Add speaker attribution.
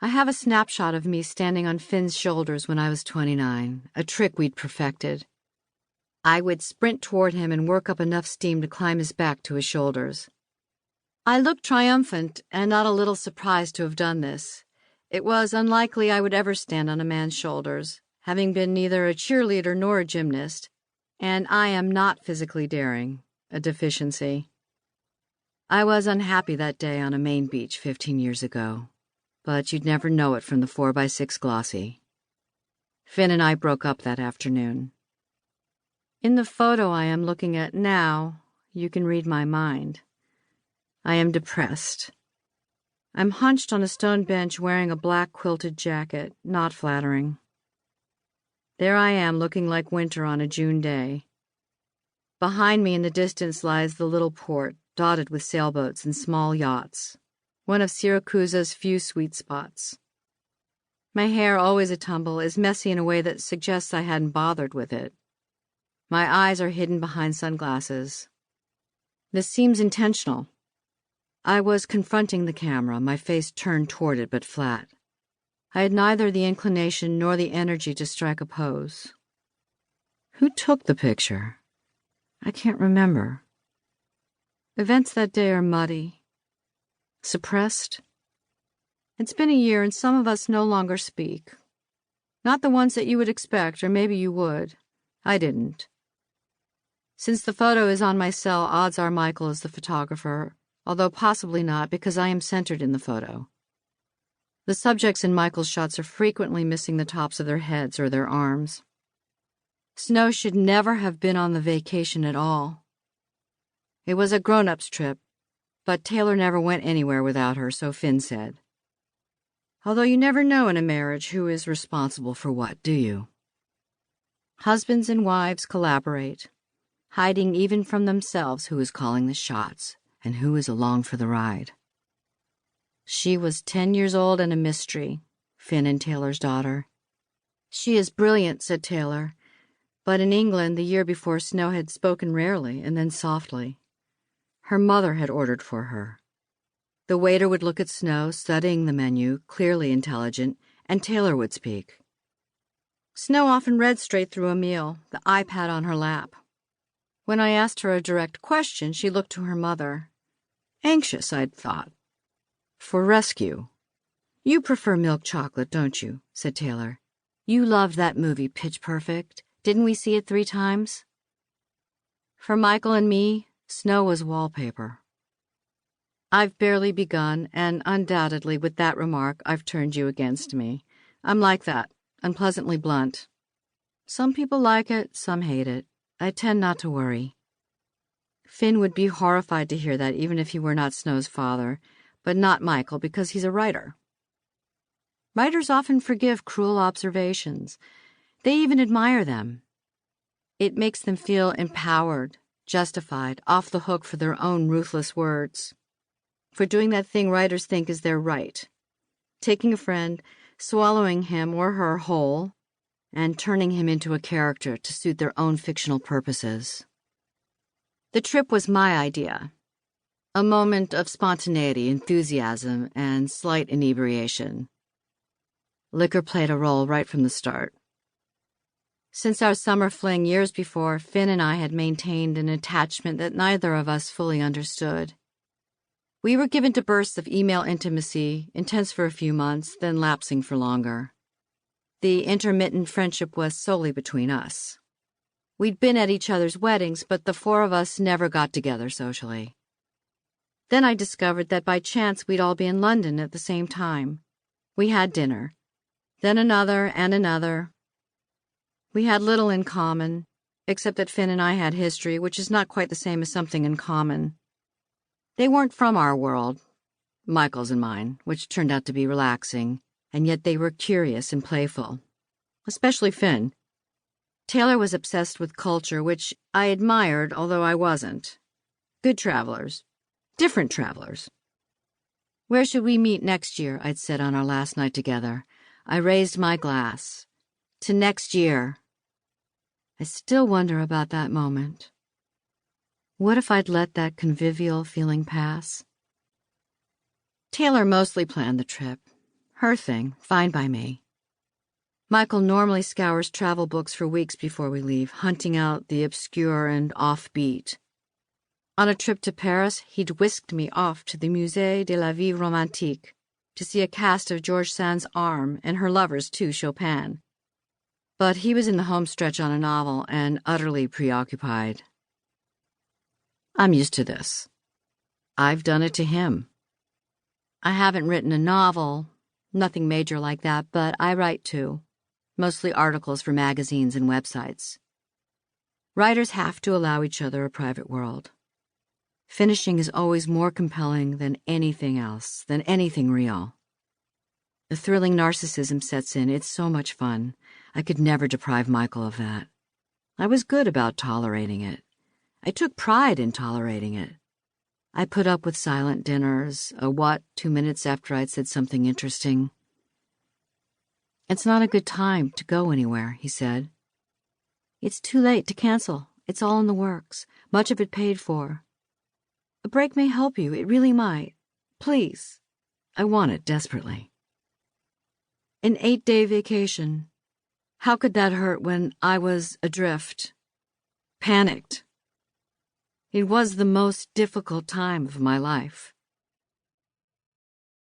Speaker 1: I have a snapshot of me standing on Finn's shoulders when I was 29, a trick we'd perfected. I would sprint toward him and work up enough steam to climb his back to his shoulders. I looked triumphant and not a little surprised to have done this. It was unlikely I would ever stand on a man's shoulders, having been neither a cheerleader nor a gymnast, and I am not physically daring, a deficiency. I was unhappy that day on a Maine beach 15 years ago, but you'd never know it from the 4x6 glossy. Finn and I broke up that afternoon. In the photo I am looking at now, you can read my mind. I am depressed. I'm hunched on a stone bench wearing a black quilted jacket, not flattering. There I am looking like winter on a June day. Behind me in the distance lies the little port, dotted with sailboats and small yachts, one of Siracusa's few sweet spots. My hair, always a tumble, is messy in a way that suggests I hadn't bothered with it. My eyes are hidden behind sunglasses. This seems intentional. I was confronting the camera, my face turned toward it but flat. I had neither the inclination nor the energy to strike a pose. Who took the picture? I can't remember. Events that day are muddy. Suppressed? It's been a year and some of us no longer speak. Not the ones that you would expect, or maybe you would. I didn't. Since the photo is on my cell, odds are Michael is the photographer, although possibly not because I am centered in the photo. The subjects in Michael's shots are frequently missing the tops of their heads or their arms. Snow should never have been on the vacation at all. It was a grown-ups trip, but Taylor never went anywhere without her, so Finn said. Although you never know in a marriage who is responsible for what, do you? Husbands and wives collaborate, hiding even from themselves who is calling the shots and who is along for the ride. She was 10 years old and a mystery, Finn and Taylor's daughter. She is brilliant, said Taylor, but in England the year before Snow had spoken rarely and then softly. Her mother had ordered for her. The waiter would look at Snow, studying the menu, clearly intelligent, and Taylor would speak. Snow often read straight through a meal, the iPad on her lap. When I asked her a direct question, she looked to her mother. Anxious, I'd thought. For rescue. You prefer milk chocolate, don't you? Said Taylor. You loved that movie, Pitch Perfect. Didn't we see it 3 times? For Michael and me, Snow was wallpaper. I've barely begun, and undoubtedly with that remark I've turned you against me. I'm like that, unpleasantly blunt. Some people like it, some hate it. I tend not to worry. Finn would be horrified to hear that even if he were not Snow's father, but not Michael because he's a writer. Writers often forgive cruel observations. They even admire them. It makes them feel empowered, justified, off the hook for their own ruthless words. For doing that thing writers think is their right. Taking a friend, swallowing him or her whole, and turning him into a character to suit their own fictional purposes. The trip was my idea. A moment of spontaneity, enthusiasm, and slight inebriation. Liquor played a role right from the start. Since our summer fling years before, Finn and I had maintained an attachment that neither of us fully understood. We were given to bursts of email intimacy, intense for a few months, then lapsing for longer. The intermittent friendship was solely between us. We'd been at each other's weddings, but the 4 of us never got together socially. Then I discovered that by chance we'd all be in London at the same time. We had dinner. Then another and another. We had little in common, except that Finn and I had history, which is not quite the same as something in common. They weren't from our world, Michael's and mine, which turned out to be relaxing, and yet they were curious and playful. Especially Finn. Taylor was obsessed with culture, which I admired, although I wasn't. Good travelers. Different travelers. Where should we meet next year? I'd said on our last night together. I raised my glass. To next year. I still wonder about that moment. What if I'd let that convivial feeling pass? Taylor mostly planned the trip. Her thing, fine by me. Michael normally scours travel books for weeks before we leave, hunting out the obscure and offbeat. On a trip to Paris, he'd whisked me off to the Musée de la Vie Romantique to see a cast of George Sand's Arm and her lovers, too, Chopin. But he was in the home stretch on a novel and utterly preoccupied. I'm used to this. I've done it to him. I haven't written a novel, nothing major like that, but I write too, mostly articles for magazines and websites. Writers have to allow each other a private world. Finishing is always more compelling than anything else, than anything real. The thrilling narcissism sets in. It's so much fun. I could never deprive Michael of that. I was good about tolerating it. I took pride in tolerating it. I put up with silent dinners, a what 2 minutes after I'd said something interesting. It's not a good time to go anywhere, he said. It's too late to cancel. It's all in the works, much of it paid for. A break may help you, it really might. Please. I want it desperately. An 8-day vacation. How could that hurt when I was adrift? Panicked. It was the most difficult time of my life.